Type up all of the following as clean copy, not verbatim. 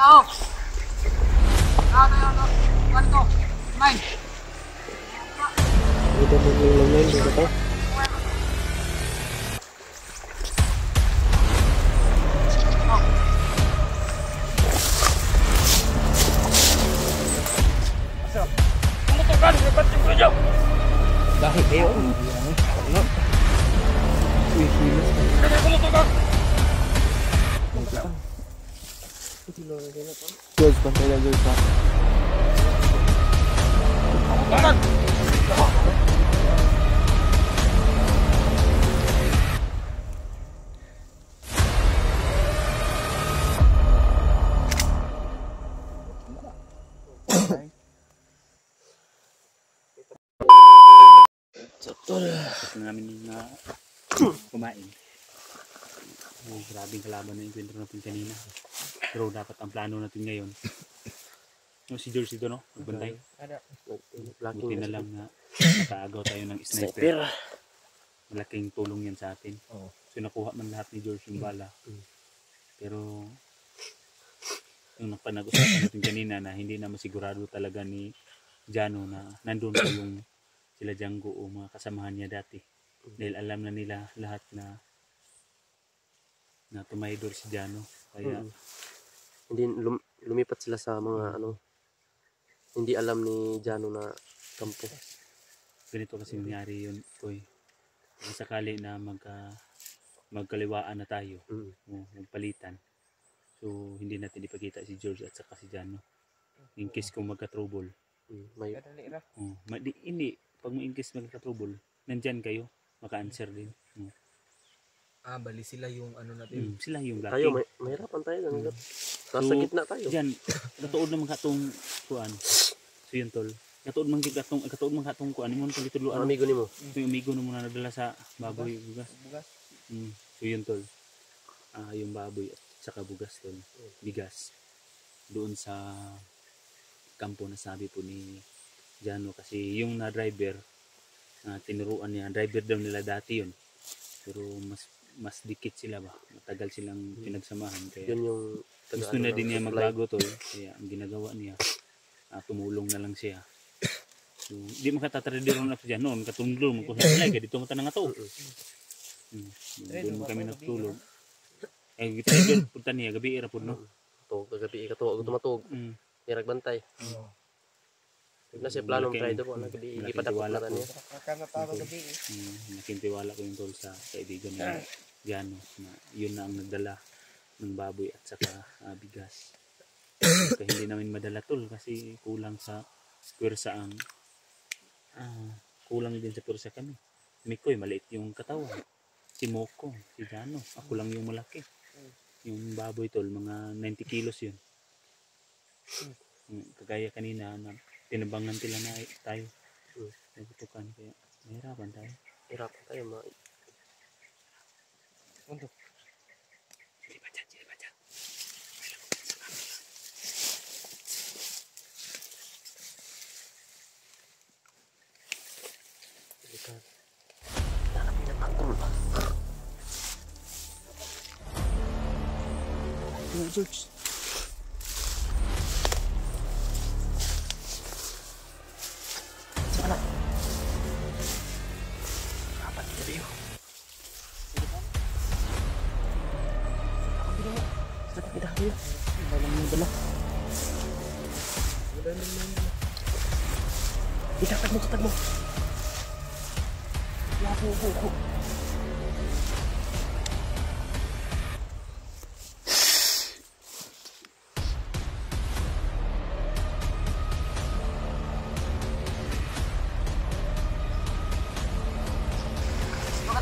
tao. Ganito. Main. Dito mo yung line dito to. Dahil kayo. Ano? Uy, hilas ka. George, pantay na George ha. Gusto namin na kumain. Oh, grabing kalaban na encuentro natin kanina. Pero dapat ang plano natin ngayon. No, si George dito, no? Magbantay. Buti na lang na nakaagaw tayo ng sniper. Malaking tulong yan sa atin. So nakuha man lahat ni George yung bala. Pero yung napag-usapan natin kanina na hindi na masigurado talaga ni Jano na nandun pa yung sila Django o mga kasamahan niya dati. Dahil alam na nila lahat na tumaydor si Jano. Kaya hindi lumipat sila sa mga ano, hindi alam ni Jano na kampo. Ganito kasi nangyari yun, Koy. Kung sakali na magkaliwaan na tayo, magpalitan. So hindi natin ipakita si George at saka si Jano. In case kung magka-trouble. Hindi, pag mo in case magka-trouble, nandyan kayo, maka-answer din. Bali sila yung ano natin. Sila yung blocking. Tayo, mahirapan tayo. Nasa gitna tayo. Diyan, katuod naman katong kuan. So yun tol. Katuod man katong kuan. Imo tong gituluan. Amigo nimo. Yung amigo na muna nadala sa baboy, bugas. So yun tol. Yung baboy at saka bugas tol. Bigas. Doon sa kampo na sabi po ni Jano kasi yung na driver tinuruan niya. Driver daw nila dati yun. Pero mas dikit sila ba, matagal silang pinagsamahan kaya yun yung gusto na din niya magbago tol, kaya ang ginagawa niya tumulong na lang siya. So di makatatrader na siya noon katulong mo kung saan kaya dito mata nga to. Doon kami natulog kita punta niya gabi ra pud no to gabi ka to matug hirag bantay na siya planong try do po na gabi ipadakot na niya nakintiwala ko yung tol sa kaibigan niya Jano na yun na ang nagdala ng baboy at saka bigas. Kaya hindi namin madala tol kasi kulang sa pwersa ang kulang din sa pwersa kami. Mikoy maliit yung katawan, si Moko, si Jano, ako lang yung malaki. Yung baboy tol mga 90 kilos yun. Kagaya kanina na tinabangan tila na tayo nagutukan kaya mahirapan tayo. Untuk Sini baca. George. Sana. Apa dia? Kita dia. Dalam ni belah. Kita ketemu. Ya, ho.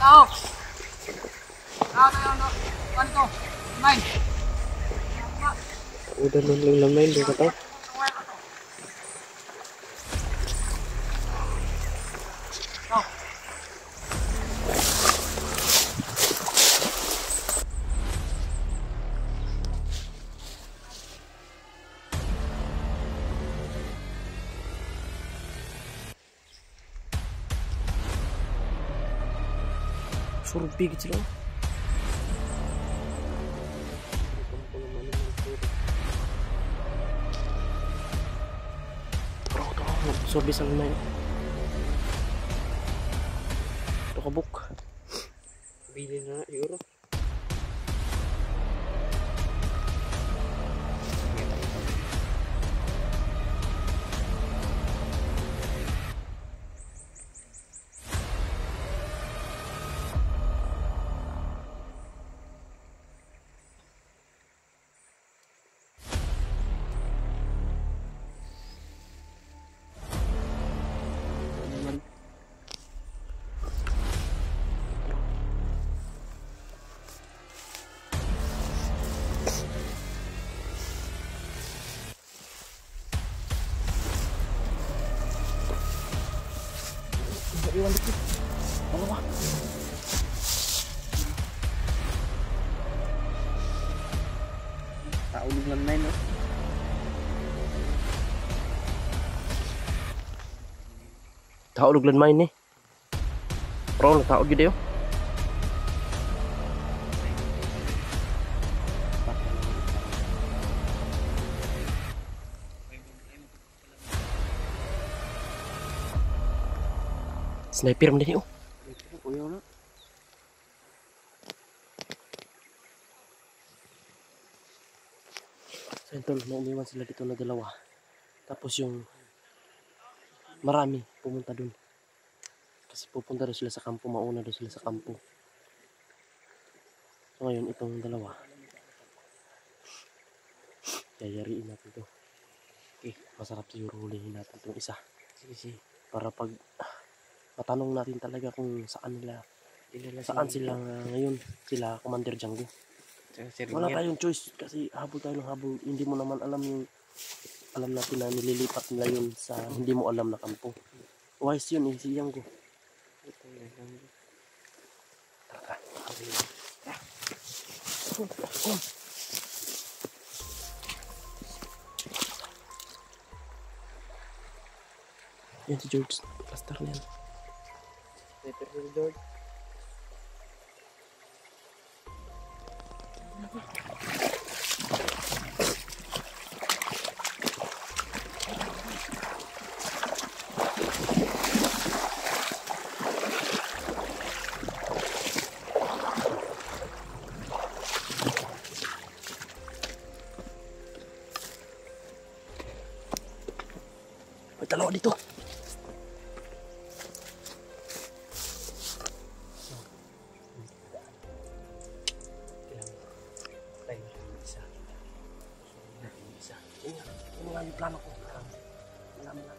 Tao. Ganito. Main. Udah nang lamay dito to. Suruh bigit sila. absorbe sa lanay. Ito kabuk. Bili na euro. Iwan dikit. Dalawa. Taulog lang na yun, no? Taulog lan main ni. Pro nagtaod gid yo. Sniper man din oh. Kuya na. So ito, naumiwan sila dito na dalawa. Tapos yung marami pumunta dun. Kasi pupunta doon sila sa kampo, mauna doon sila sa kampo. So ngayon itong dalawa. Yayariin natin to. Okay, masarap siguro hulihin natin itong isa. Sige. Para pag matanong natin talaga kung saan sila ngayon, sila Commander Django. Wala tayong choice kasi habol tayo ng habol. Hindi mo naman alam natin na nililipat nila yun sa hindi mo alam na kampo. Wise yun eh, si Django. Yan si George, plaster na yan. Sniper si George. May dalawa dito. Ini nga yung plano ko. Malaman na.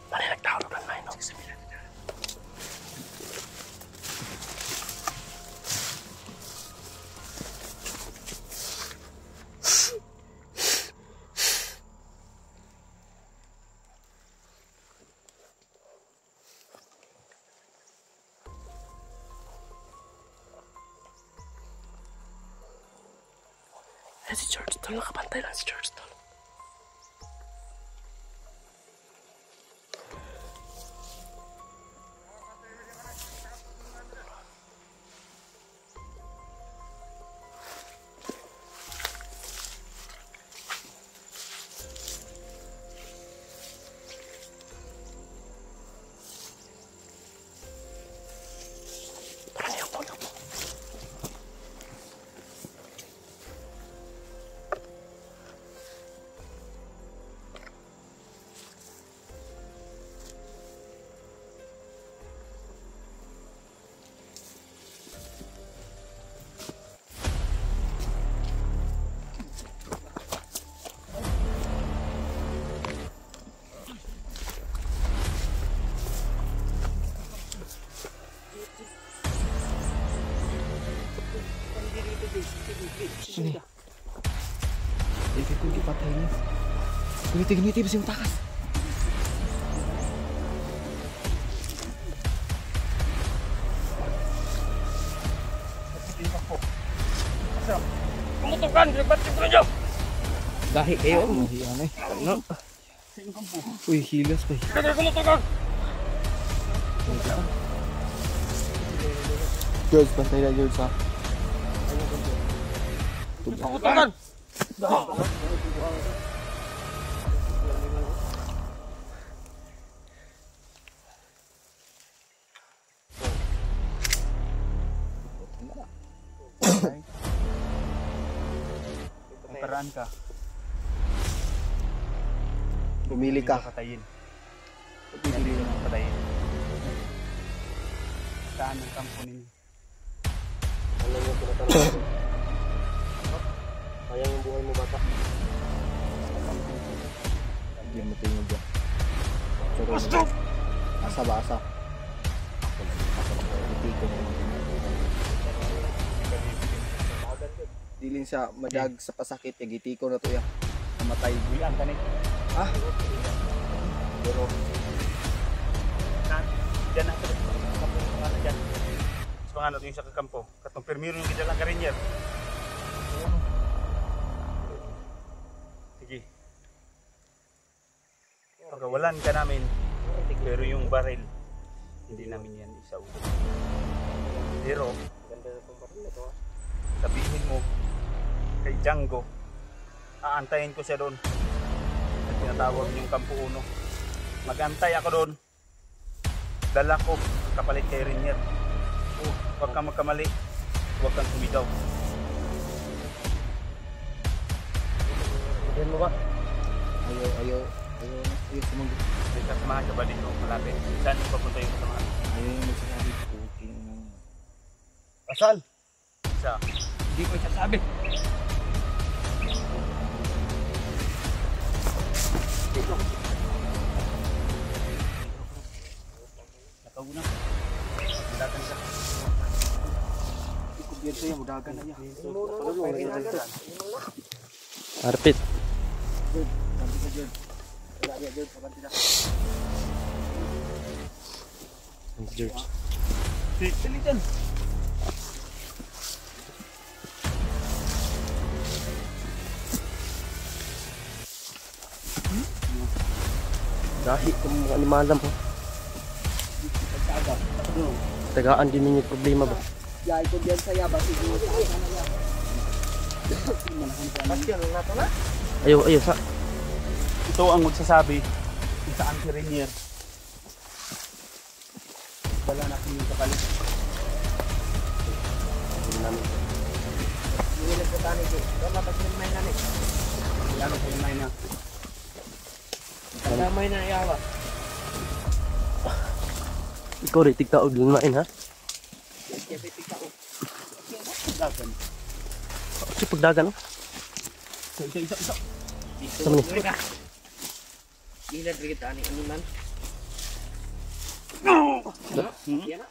Mali nagtawag lang na ino. Si George Tol, nakapantay lang si George Tol. Giniti basi yung takas. Tumutukan, ba't yung nyo? Dahi kayo. Dahi ano eh. Ano? Uy, hilas pa. Kaya tumutukan! George, bantay na George ha. Tumutukan! Paraan ka. Pumili ka. Patayin. Pili mo patayin. Saan ang kampo ninyo? Ano mo tinatanong? Sayang yung buhay mo, bata. Hindi mo tingin dyan. Basta! Asa ba asa? Dilin siya madag sa pasakit. Gitiko na to ya. Namatay. Buyan ka nito. Ah? Pero, dyan na ito. Ano dyan? Mas mga natin yung sa kakampo. Katong permiro yung gidalang karinyer. Sige. Pagawalan ka namin. Pero yung baril, hindi namin yan isauli. Pero, sabihin mo kay Django, aantayin ko siya doon. At tinatawag yung Kampo Uno. Mag-antay ako doon. Dala ko ang kapalit kay Rinier. Huwag kang magkamali. Huwag kang sumigaw. Diyan mo ba? Ayaw sumagot. May kasamahan ka ba dito malapit? Saan yung papunta yung kasamahan? Ayaw yung magsasabi. Okay. Asan? Isa. Hindi ko isasabi. Nakaunan. Mudagan ka. Ikubyan sa'yo, mudagan na yan. Arpit. George. Dali dyan. Dahil kung mga animalam po. Tagaan din ninyo problema ba? Ya, ito diyan sa yaba. Siguro sa asa na yan. Bastion na to na? Ayaw sa. Ito ang magsasabi kung saan si Renier. Wala natin yung kapalit. Hindi nagpatani ko. Doon na paglimay na ni. Lalo ko yung na. Damay na yawa. Ikaw rin, tigtaog lumain ha? Dagan. Kasi pagdagan no? Isa. Sa mani. Ilan rin kita ni animan. Yan na.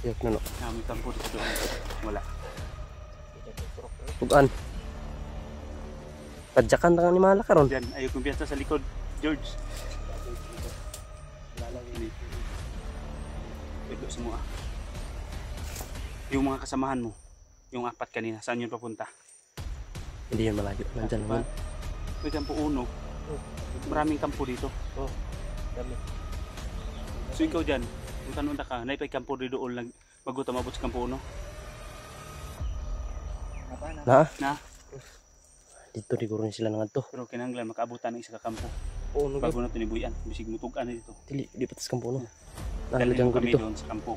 Yak na no. May kampo dito. Wala. Tugan. Padyakan na nga ni Mala karon. Diyan, ayaw kong piyesta sa likod. George. Ito semua. Yung mga kasamahan mo, yung apat kanina, saan yun papunta? Hindi yan malayo. Nandyan naman. May Kampo Uno. Maraming kampo dito. Dami. So ikaw dyan, kung tanong ka, naipay kampo dito doon lang bago tumabot sa Kampo Uno? Na? Na? Dito siguro ni sila nangadto. Pero kinahanglan makaabutan ng isa ka kampo. Oo, no. Bago na tinibuyan, bisig mutugan na dito. Di patas kampo no. Dalhin Nalagyan mo ko kami dito. doon sa kampo.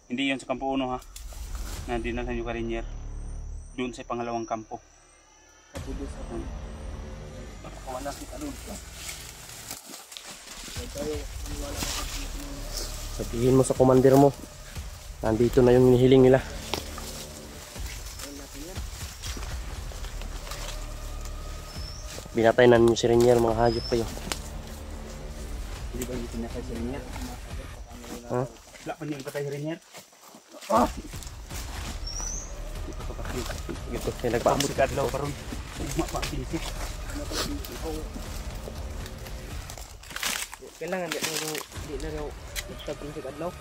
Hindi yun sa Kampo Uno ha. Na dinalhan yung Karinier. Doon sa pangalawang kampo. Wala kita doon. Sabihin mo sa commander mo. Nandito na yung hinihiling nila. Binatay na ninyo si Renier, mga hayop kayo. Hindi ba yung pinatay si Renier? Ha? Wala pa niyo yung patay si Renier? Ah! Hindi pa patay. Gito, kaya nagpaamot. Si Kadlaw karon. Mapapisi. Kailangan di na daw magtabing sa kadlaw.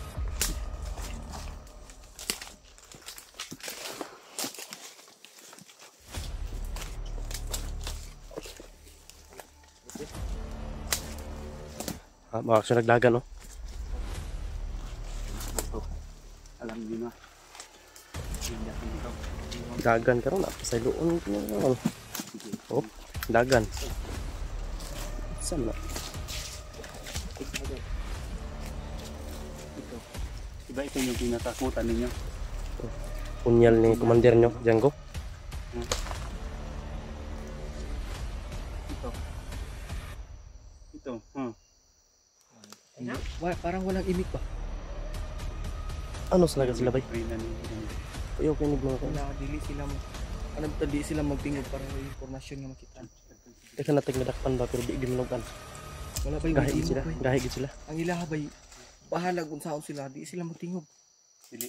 Mga siya nagdagan, no? Alam niyo na. Hindi ako dito. Dagan ka ron, napasayloon ko na. Oh, dagan. Saan na? Diba ito yung pinatakutan ninyo? Punyal ni commander nyo, Django. Ito. Parang walang imik ba? Ano talaga sila bay? Freeman. Ayaw kinig mga kanya. Wala, dili sila di sila magtingog para may impormasyon nga makita. Teka natin nadakpan ba pero di giminugan. Wala ba yung Gahigit sila, magtingog ba? gahigit sila. Ang ilaha ba bahala kung saan sila, di sila magtingog. Hindi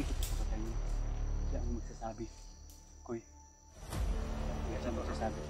ko papatayin. Siya ang magsasabi. Koy. Siya ang magsasabi.